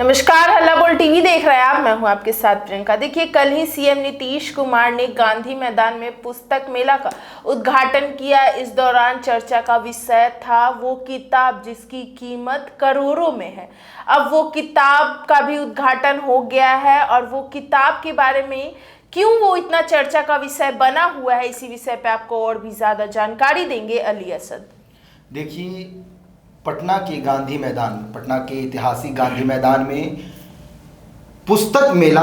नमस्कार, हल्ला बोल टीवी देख रहे हैं आप। मैं हूं आपके साथ प्रियंका। देखिए, कल ही सीएम नीतीश कुमार ने गांधी मैदान में पुस्तक मेला का उद्घाटन किया। इस दौरान चर्चा का विषय था वो किताब जिसकी कीमत करोड़ों में है। अब वो किताब का भी उद्घाटन हो गया है और वो किताब के बारे में क्यों वो इतना चर्चा का विषय बना हुआ है, इसी विषय पे आपको और भी ज्यादा जानकारी देंगे अली असद। देखिए, पटना के गांधी मैदान, पटना के ऐतिहासिक गांधी मैदान में पुस्तक मेला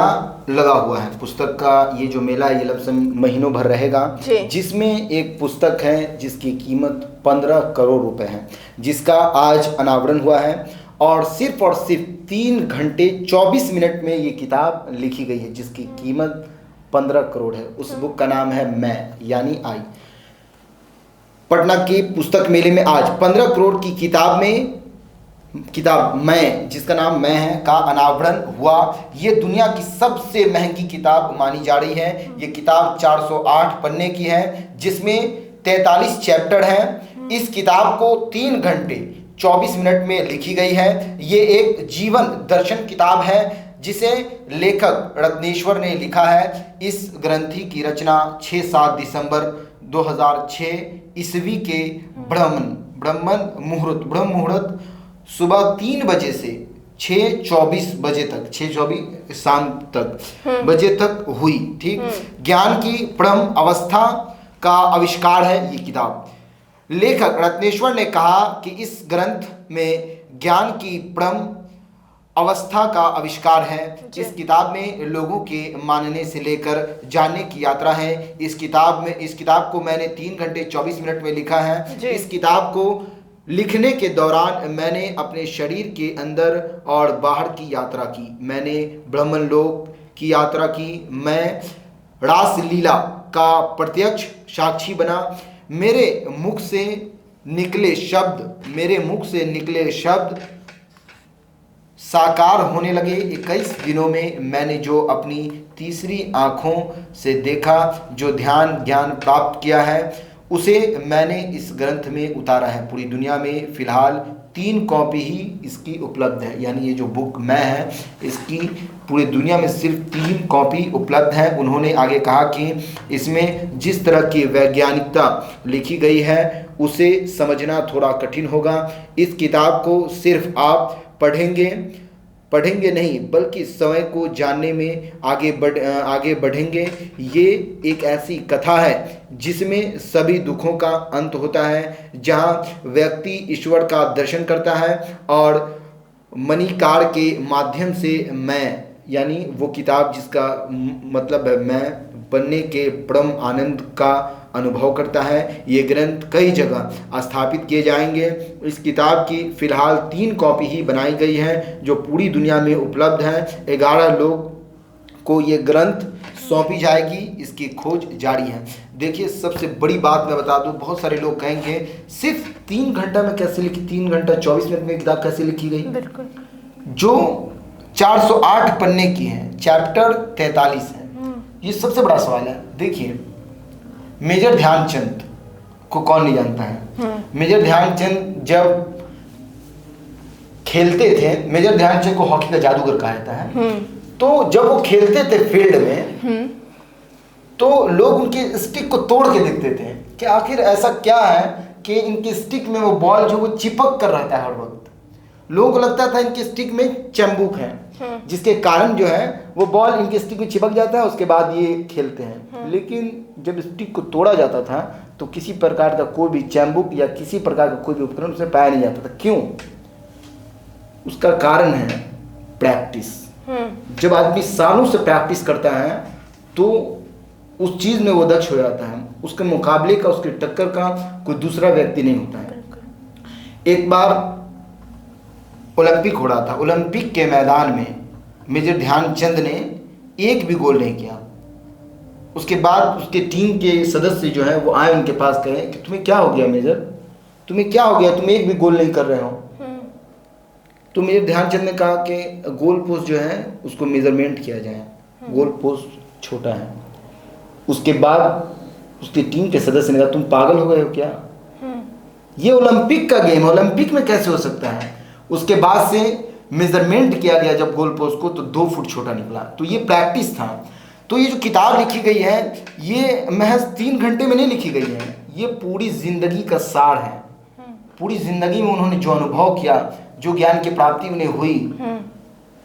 लगा हुआ है। पुस्तक का ये जो मेला है ये लमसम महीनों भर रहेगा, जिसमें एक पुस्तक है जिसकी कीमत 15 करोड़ रुपए है, जिसका आज अनावरण हुआ है। और सिर्फ 3 घंटे 24 मिनट में ये किताब लिखी गई है जिसकी कीमत 15 करोड़ है। उस बुक का नाम है मैं, यानी आई। पटना के पुस्तक मेले में आज 15 करोड़ की किताब मैं, जिसका नाम मैं है, का अनावरण हुआ। ये दुनिया की सबसे महंगी किताब मानी जा रही है। ये किताब 408 पन्ने की है, जिसमें 43 चैप्टर हैं। इस किताब को 3 घंटे 24 मिनट में लिखी गई है। ये एक जीवन दर्शन किताब है जिसे लेखक रत्नेश्वर ने लिखा है। इस ग्रंथि की रचना 6-7 दिसंबर 2006 ईस्वी के ब्रह्म मुहूर्त सुबह 3 बजे से 6:24 बजे तक, 6:24 शाम तक बजे तक हुई। ठीक, ज्ञान की ब्रह्म अवस्था का आविष्कार है ये किताब। लेखक रत्नेश्वर ने कहा कि इस ग्रंथ में ज्ञान की ब्रह्म अवस्था का आविष्कार है। इस किताब में लोगों के मानने से लेकर जानने की यात्रा है। इस किताब को मैंने 3 घंटे 24 मिनट में लिखा है। इस किताब को लिखने के दौरान मैंने अपने शरीर के अंदर और बाहर की यात्रा की। मैंने ब्रह्मलोक की यात्रा की। मैं रासलीला का प्रत्यक्ष साक्षी बना। मेरे मुख से निकले शब्द साकार होने लगे। 21 दिनों में मैंने जो अपनी तीसरी आंखों से देखा, जो ज्ञान प्राप्त किया है, उसे मैंने इस ग्रंथ में उतारा है। पूरी दुनिया में फिलहाल 3 कॉपी ही इसकी उपलब्ध है। यानी ये जो बुक मैं है, इसकी पूरी दुनिया में सिर्फ 3 कॉपी उपलब्ध है। उन्होंने आगे कहा कि इसमें जिस तरह की वैज्ञानिकता लिखी गई है उसे समझना थोड़ा कठिन होगा। इस किताब को सिर्फ आप पढ़ेंगे नहीं, बल्कि समय को जानने में आगे बढ़ेंगे। ये एक ऐसी कथा है जिसमें सभी दुखों का अंत होता है, जहां व्यक्ति ईश्वर का दर्शन करता है और मणिकार के माध्यम से मैं, यानी वो किताब जिसका मतलब है मैं, बनने के परम आनंद का अनुभव करता है। ये ग्रंथ कई जगह स्थापित किए जाएंगे। इस किताब की फिलहाल 3 कॉपी ही बनाई गई है जो पूरी दुनिया में उपलब्ध है। 11 लोग को ये ग्रंथ सौंपी जाएगी। इसकी खोज जारी है। देखिए, सबसे बड़ी बात मैं बता दूं, बहुत सारे लोग कहेंगे सिर्फ 3 घंटा में कैसे लिखी, 3 घंटा 24 मिनट में किताब कैसे लिखी गई। बिल्कुल, जो 408 पन्ने की है, चैप्टर 43 है। ये सबसे बड़ा सवाल है। देखिए, मेजर ध्यानचंद को कौन नहीं जानता है। मेजर ध्यानचंद जब खेलते थे, मेजर ध्यानचंद को हॉकी का जादूगर कहा जाता है। तो जब वो खेलते थे फील्ड में, तो लोग उनके स्टिक को तोड़ के देखते थे कि आखिर ऐसा क्या है कि इनकी स्टिक में वो बॉल जो वो चिपक कर रहता है हर वक्त। लोगों को लगता था इनके स्टिक में चैम्बुक है, जिसके कारण जो है वो बॉल इनके स्टिक में चिपक जाता है, उसके बाद ये खेलते हैं। लेकिन जब स्टिक को तोड़ा जाता था तो किसी प्रकार का कोई भी चैम्बुक या किसी प्रकार का कोई भी उपकरण उसमें पाया नहीं जाता था। क्यों? उसका कारण है प्रैक्टिस। जब आदमी सालों से प्रैक्टिस करता है तो उस चीज में वो दक्ष हो जाता है। उसके मुकाबले का, उसके टक्कर का कोई दूसरा व्यक्ति नहीं होता है। एक बार ओलंपिक हो रहा था। ओलंपिक के मैदान में मेजर ध्यानचंद ने एक भी गोल नहीं किया। उसके बाद उसके टीम के सदस्य जो है वो आए उनके पास, कहे कि तुम्हें क्या हो गया मेजर, तुम्हें क्या हो गया, तुम एक भी गोल नहीं कर रहे हो। तो मेजर ध्यानचंद ने कहा कि गोल पोस्ट जो है उसको मेजरमेंट किया जाए, गोल पोस्ट छोटा है। उसके बाद उसकी टीम के सदस्य ने कहा तुम पागल हो गए हो क्या, ये ओलंपिक का गेम, ओलंपिक में कैसे हो सकता है। उसके बाद से मेजरमेंट किया गया जब गोल पोस्ट को, तो 2 फुट छोटा निकला। तो ये प्रैक्टिस था। तो ये जो किताब लिखी गई है ये महज 3 घंटे में नहीं लिखी गई है, ये पूरी जिंदगी का सार है। पूरी जिंदगी में उन्होंने जो अनुभव किया, जो ज्ञान की प्राप्ति उन्हें हुई,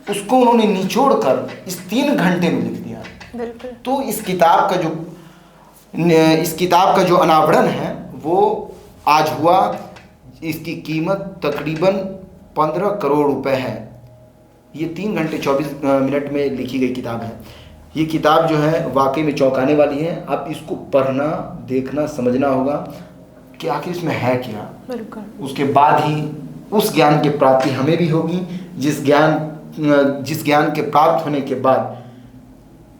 उसको उन्होंने निचोड़ कर इस 3 घंटे में लिख दिया। बिल्कुल। तो इस किताब का जो अनावरण है वो आज हुआ। इसकी कीमत तकरीबन 15 करोड़ रुपए है। ये 3 घंटे 24 मिनट में लिखी गई किताब है। ये किताब जो है वाकई में चौंकाने वाली है। आप इसको पढ़ना, देखना, समझना होगा कि आखिर इसमें है क्या। बिल्कुल। उसके बाद ही उस ज्ञान की प्राप्ति हमें भी होगी, जिस ज्ञान के प्राप्त होने के बाद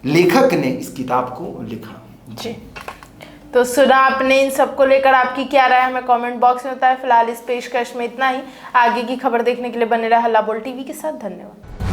लेखक ने इस किताब को लिखा। जी, तो सुना आपने। इन सबको लेकर आपकी क्या राय हमें कमेंट बॉक्स में बताएं। फिलहाल इस पेशकश में इतना ही। आगे की खबर देखने के लिए बने रहे हल्ला बोल टीवी के साथ। धन्यवाद।